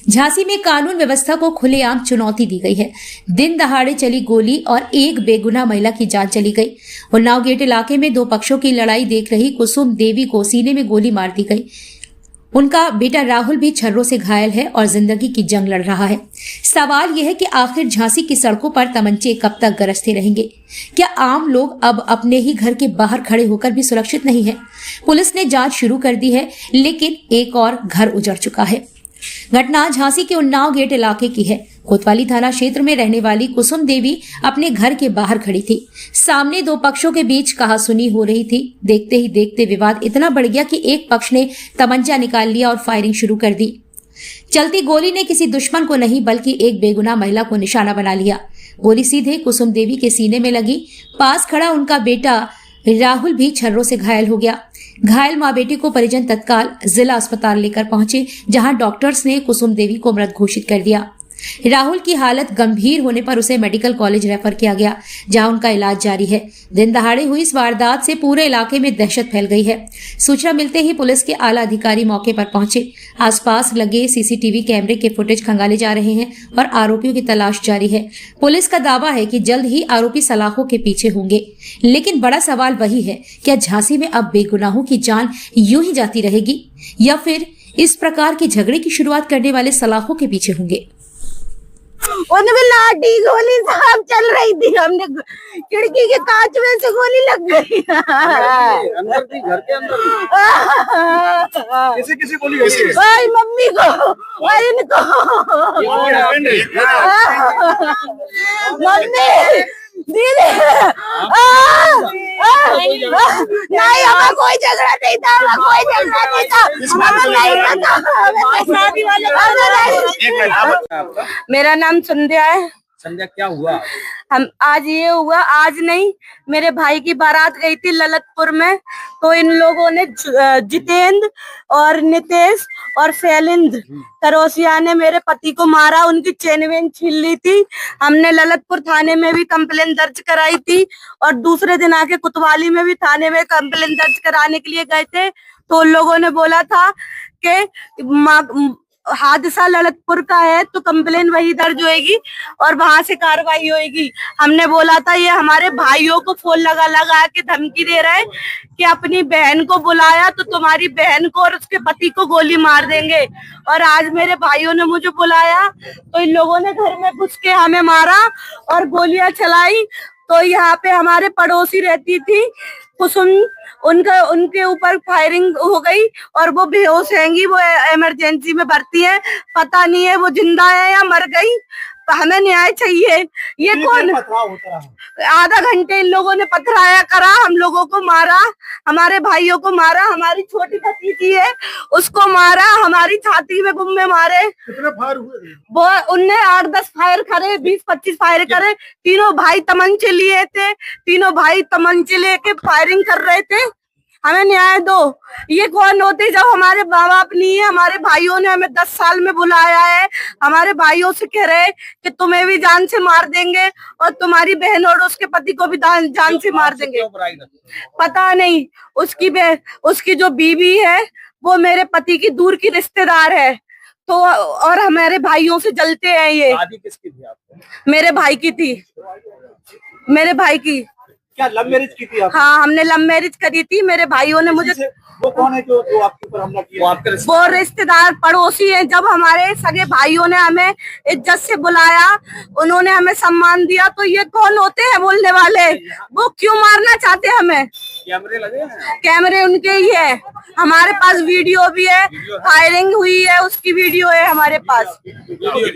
झांसी में कानून व्यवस्था को खुलेआम चुनौती दी गई है। दिन दहाड़े चली गोली और एक बेगुनाह महिला की जान चली गई। उन्नाव गेट इलाके में दो पक्षों की लड़ाई देख रही कुसुम देवी को सीने में गोली मार दी गई। उनका बेटा राहुल भी छर्रों से घायल है और जिंदगी की जंग लड़ रहा है। सवाल यह है कि आखिर झांसी की सड़कों पर तमंचे कब तक गरजते रहेंगे? क्या आम लोग अब अपने ही घर के बाहर खड़े होकर भी सुरक्षित नहीं है? पुलिस ने जांच शुरू कर दी है, लेकिन एक और घर उजड़ चुका है। घटना झांसी के उन्नाव गेट इलाके की है। कोतवाली थाना क्षेत्र में रहने वाली कुसुम देवी अपने घर के बाहर खड़ी थी। सामने दो पक्षों के बीच कहासुनी हो रही थी। देखते ही देखते विवाद इतना बढ़ गया कि एक पक्ष ने तमंचा निकाल लिया और फायरिंग शुरू कर दी। चलती गोली ने किसी दुश्मन को नहीं बल्कि एक बेगुनाह महिला को निशाना बना लिया। गोली सीधे कुसुम देवी के सीने में लगी। पास खड़ा उनका बेटा राहुल भी छर्रों से घायल हो गया। घायल मां बेटी को परिजन तत्काल जिला अस्पताल लेकर पहुंचे, जहां डॉक्टर्स ने कुसुम देवी को मृत घोषित कर दिया। राहुल की हालत गंभीर होने पर उसे मेडिकल कॉलेज रेफर किया गया, जहां उनका इलाज जारी है। दिन दहाड़े हुई इस वारदात से पूरे इलाके में दहशत फैल गई है। सूचना मिलते ही पुलिस के आला अधिकारी मौके पर पहुंचे। आसपास लगे सीसीटीवी कैमरे के फुटेज खंगाले जा रहे हैं और आरोपियों की तलाश जारी है। पुलिस का दावा है कि जल्द ही आरोपी सलाखों के पीछे होंगे, लेकिन बड़ा सवाल वही है, क्या झांसी में अब बेगुनाहों की जान यूं ही जाती रहेगी या फिर इस प्रकार के झगड़े की शुरुआत करने वाले सलाखों के पीछे होंगे? उनमें लाठी गोली साहब चल रही थी, हमने खिड़की के कांच में से गोली लग गई। अंदर थी, घर के अंदर किसी किसी गोली लगी? भाई मम्मी को और इनको। मम्मी दीदी नहीं, हमें कोई झगड़ा नहीं था, हमें कोई झगड़ा नहीं था। मेरा नाम संध्या है। संध्या, क्या हुआ? हम आज ये हुआ, आज नहीं, मेरे भाई की बारात गई थी ललितपुर में, तो इन लोगों ने जितेंद्र और नितेश और शैलेंद्र करोसिया ने मेरे पति को मारा, उनकी चेन वेन छीन ली थी। हमने ललितपुर थाने में भी कंप्लेन दर्ज कराई थी और दूसरे दिन आके कोतवाली में भी थाने में कंप्लेन दर्ज कराने के लिए गए थे, तो उन लोगों ने बोला था कि हादसा ललितपुर का है तो कंप्लेन वही दर्ज होएगी और वहां से कार्रवाई होएगी। हमने बोला था, ये हमारे भाइयों को फोन लगा के धमकी दे रहे हैं कि अपनी बहन को बुलाया तो तुम्हारी बहन को और उसके पति को गोली मार देंगे। और आज मेरे भाइयों ने मुझे बुलाया तो इन लोगों ने घर में घुस के हमें मारा और गोलियां चलाई। तो यहाँ पे हमारे पड़ोसी रहती थी कुसुम, उनके ऊपर फायरिंग हो गई और वो बेहोश रहेंगी, वो इमरजेंसी में भर्ती है। पता नहीं है वो जिंदा है या मर गई, हमें न्याय चाहिए। ये कौन? आधा घंटे इन लोगों ने पथराया करा, हम लोगों को मारा, हमारे भाइयों को मारा, हमारी छोटी भतीजी है उसको मारा, हमारी छाती में गुम्मे मारे। कितने फायर हुए? वो उनने 8-10 फायर करे, 20-25 फायर करे। तीनों भाई तमंचे लिए थे, तीनों भाई तमंचे लेके फायरिंग कर रहे थे। हमें न्याय दो। ये कौन होते जब हमारे माँ बाप नहीं है? हमारे भाइयों ने हमें 10 साल में बुलाया है, हमारे भाइयों से कह रहे कि तुम्हें भी जान से मार देंगे और तुम्हारी बहन और उसके पति को भी जान से मार देंगे। पता नहीं, उसकी जो बीवी है वो मेरे पति की दूर की रिश्तेदार है, तो और हमारे भाइयों से जलते हैं। ये शादी किसकी थी आपको? मेरे भाई की थी, मेरे भाई की। क्या लव मैरिज की थी आपने? हाँ, हमने लव मैरिज करी थी। मेरे भाइयों ने मुझे, वो कौन है जो आपके ऊपर हमला किया? वो रिश्तेदार पड़ोसी हैं। जब हमारे सगे भाइयों ने हमें इज्जत से बुलाया, उन्होंने हमें सम्मान दिया, तो ये कौन होते हैं बोलने वाले? वो क्यों मारना चाहते हैं हमें? कैमरे लगे हैं? कैमरे उनके ही है, हमारे पास वीडियो भी है, फायरिंग हुई है उसकी वीडियो है हमारे पास।